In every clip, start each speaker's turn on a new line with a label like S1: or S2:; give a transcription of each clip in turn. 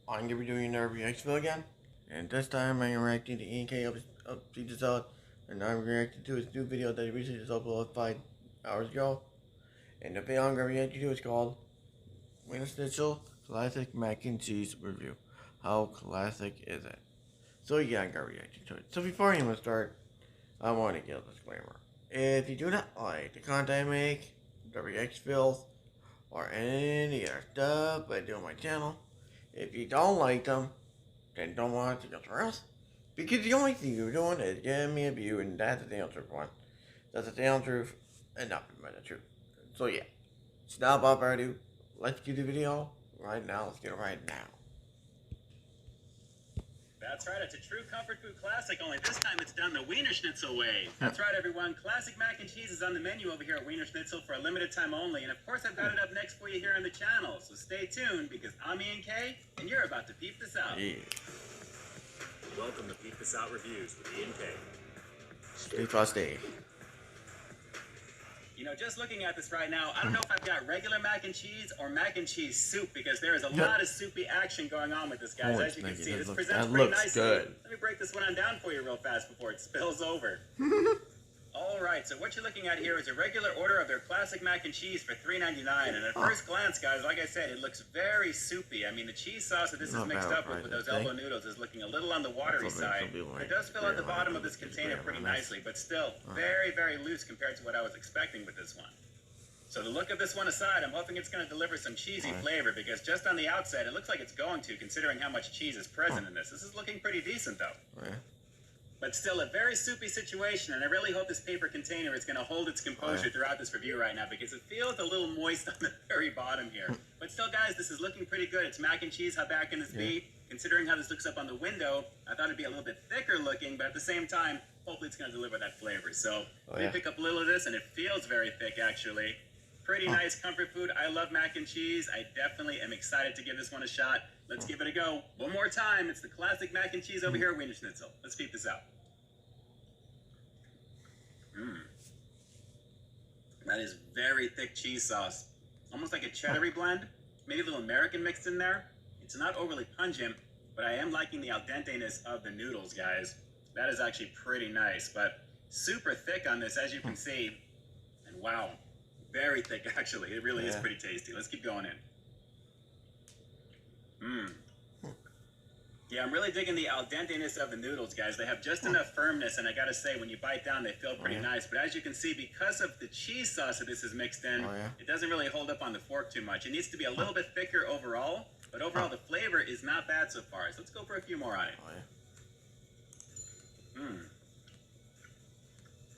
S1: I'm going to be doing another reaction video again, and this time I'm reacting to ENK up Seasons Out, and I'm reacting to his new video that he recently just uploaded 5 hours ago. And the video I'm going to react to is called Wienerschnitzel Classic Mac and Cheese Review. How classic is it? So yeah, I'm going to react to it. So before I even start, I want to give a disclaimer. If you do not like the content I make, the reaction videos, or any other stuff I do on my channel, if you don't like them, then don't watch it somewhere else. Because the only thing you're doing is giving me a view, and that's the damn truth one. That's the damn truth, and nothing but the truth. So yeah, stop up I do. Let's get the video right now. Let's get it right now.
S2: That's right, it's a true comfort food classic, only this time it's done the Wienerschnitzel way. That's right, everyone. Classic mac and cheese is on the menu over here at Wienerschnitzel for a limited time only, and of course I've got it up next for you here on the channel, so stay tuned because I'm Ian K, and you're about to peep this out.
S1: Yeah.
S2: Welcome to Peep This Out Reviews with Ian K.
S1: Stay frosty.
S2: You know, just looking at this right now, I don't know if I've got regular mac and cheese or mac and cheese soup because there is a lot of soupy action going on with this, guys. As you can see, this presents pretty nicely.
S1: Good.
S2: Let me break this one on down for you real fast before it spills over. All right, so what you're looking at here is a regular order of their classic mac and cheese for $3.99. And at first glance, guys, like I said, it looks very soupy. I mean, the cheese sauce that this is mixed up with those elbow noodles is looking a little on the watery side. It does fill out the bottom of this container pretty nicely, but still very, very loose compared to what I was expecting with this one. So the look of this one aside, I'm hoping it's going to deliver some cheesy flavor because just on the outside, it looks like it's going to, considering how much cheese is present in this. This is looking pretty decent, though. But still a very soupy situation, and I really hope this paper container is going to hold its composure throughout this review right now because it feels a little moist on the very bottom here. But still, guys, this is looking pretty good. It's mac and cheese. How bad can this be? Considering how this looks up on the window, I thought it'd be a little bit thicker looking, but at the same time, hopefully it's going to deliver that flavor. So let me pick up a little of this, and it feels very thick, actually. Pretty nice comfort food. I love mac and cheese. I definitely am excited to give this one a shot. Let's give it a go. One more time. It's the classic mac and cheese over here at Wienerschnitzel. Let's peep this out. That is very thick cheese sauce. Almost like a cheddar blend. Maybe a little American mixed in there. It's not overly pungent, but I am liking the al dente-ness of the noodles, guys. That is actually pretty nice, but super thick on this, as you can see. And wow. Very thick, actually. It really is pretty tasty. Let's keep going in. Yeah, I'm really digging the al dente-ness of the noodles, guys. They have just enough firmness, and I gotta say, when you bite down, they feel pretty nice. But as you can see, because of the cheese sauce that this is mixed in, it doesn't really hold up on the fork too much. It needs to be a little bit thicker overall, but overall the flavor is not bad so far. So let's go for a few more on it.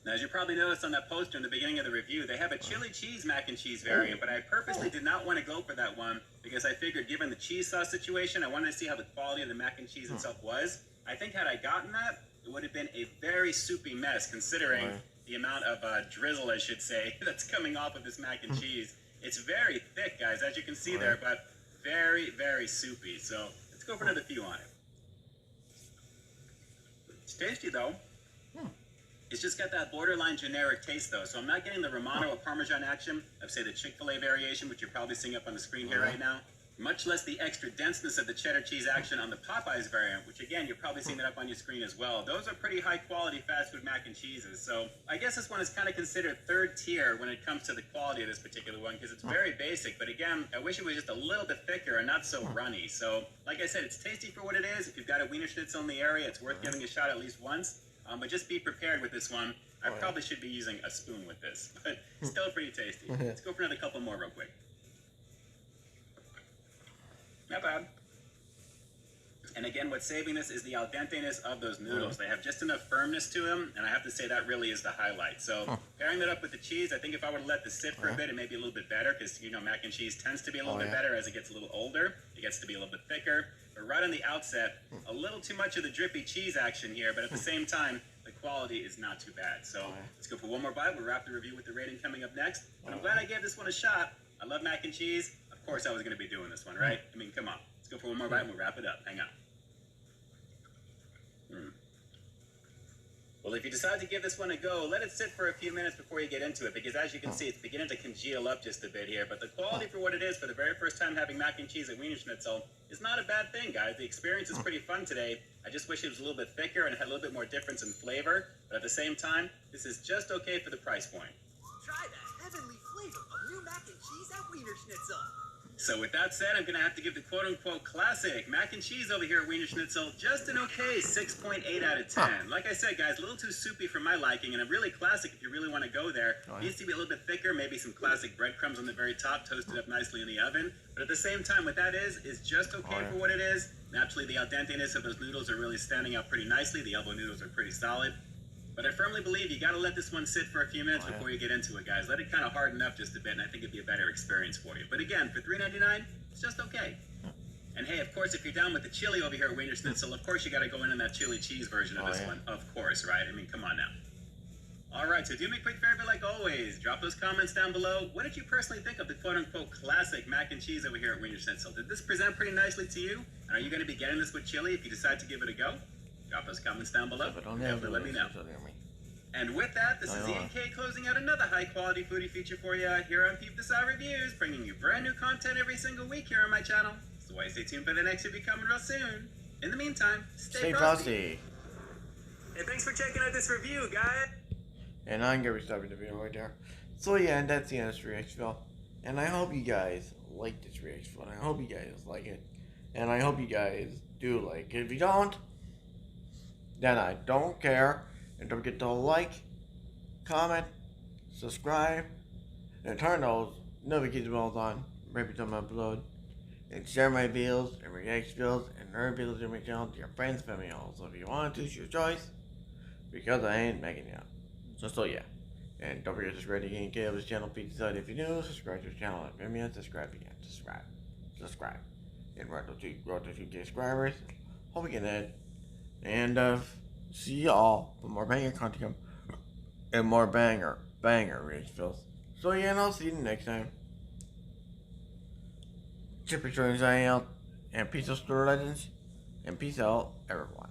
S2: Now, as you probably noticed on that poster in the beginning of the review, they have a chili cheese mac and cheese variant, but I purposely did not want to go for that one because I figured given the cheese sauce situation, I wanted to see how the quality of the mac and cheese itself was. I think had I gotten that, it would have been a very soupy mess considering the amount of drizzle, I should say, that's coming off of this mac and cheese. It's very thick, guys, as you can see there, but very, very soupy. So let's go for another few on it. It's tasty, though. It's just got that borderline generic taste, though. So I'm not getting the Romano or Parmesan action of, say, the Chick-fil-A variation, which you're probably seeing up on the screen here right now. Much less the extra denseness of the cheddar cheese action on the Popeyes variant, which, again, you're probably seeing that up on your screen as well. Those are pretty high-quality fast food mac and cheeses. So I guess this one is kind of considered third tier when it comes to the quality of this particular one, because it's very basic. But, again, I wish it was just a little bit thicker and not so runny. So, like I said, it's tasty for what it is. If you've got a Wienerschnitzel in the area, it's worth giving a shot at least once. But just be prepared with this one. I probably should be using a spoon with this, but still pretty tasty. Let's go for another couple more real quick. Not bad. And again, what's saving this is the al dente-ness of those noodles. They have just enough firmness to them, and I have to say that really is the highlight. So pairing that up with the cheese, I think if I were to let this sit for a bit, it may be a little bit better because, you know, mac and cheese tends to be a little bit better as it gets a little older. It gets to be a little bit thicker. But right on the outset, a little too much of the drippy cheese action here, but at the same time, the quality is not too bad. So let's go for one more bite. We'll wrap the review with the rating coming up next. But I'm glad I gave this one a shot. I love mac and cheese. Of course I was going to be doing this one, right? I mean, come on. Let's go for one more bite and we'll wrap it up. Hang on. Well, if you decide to give this one a go, let it sit for a few minutes before you get into it, because as you can see, it's beginning to congeal up just a bit here. But the quality for what it is for the very first time having mac and cheese at Wienerschnitzel is not a bad thing, guys. The experience is pretty fun today. I just wish it was a little bit thicker and had a little bit more difference in flavor. But at the same time, this is just okay for the price point.
S3: Try the heavenly flavor of new mac and cheese at Wienerschnitzel.
S2: So with that said, I'm going to have to give the quote-unquote classic mac and cheese over here at Wienerschnitzel just an okay 6.8 out of 10. Like I said, guys, a little too soupy for my liking, and a really classic if you really want to go there. It needs to be a little bit thicker, maybe some classic breadcrumbs on the very top, toasted up nicely in the oven. But at the same time, what that is just okay for what it is. Naturally, the al denteness of those noodles are really standing out pretty nicely. The elbow noodles are pretty solid. But I firmly believe you got to let this one sit for a few minutes before you get into it, guys. Let it kind of harden up just a bit, and I think it'd be a better experience for you. But again, for $3.99, it's just okay. And hey, of course, if you're down with the chili over here at Wienerschnitzel, of course you got to go in that chili cheese version of this one. Of course, right? I mean, come on now. All right, so do me a quick favor like always. Drop those comments down below. What did you personally think of the quote-unquote classic mac and cheese over here at Wienerschnitzel? Did this present pretty nicely to you? And are you going to be getting this with chili if you decide to give it a go? Drop those comments down below. Let me know. And with that, this is ENK closing out another high-quality foodie feature for you here on Peep the Side Reviews, bringing you brand new content every single week here on my channel. So why stay tuned for the next video coming real soon. In the meantime, stay frosty. Hey, thanks for checking out this review, guys.
S1: And I'm going to be stopping the video right there. So yeah, and that's the end of this reaction video. And I hope you guys like this reaction video. And I hope you guys like it. And I hope you guys do like it. If you don't, then I don't care. And don't forget to like, comment, subscribe, and turn those notification bells on every time I upload. And share my videos and reaction videos and other videos on my channel to your friends, family, also. If you want to, it's your choice. Because I ain't making it out. So yeah. And don't forget to subscribe to ENK of this channel. Please decide if you're new, subscribe to the channel. If you're new, subscribe again. Subscribe. And we're to grow to 2K subscribers. Hope we get it. And see y'all for more banger content and more banger reaction videos. So yeah, and I'll see you next time. Chipper signing out, and peace out, Store Legends, and peace out, everyone.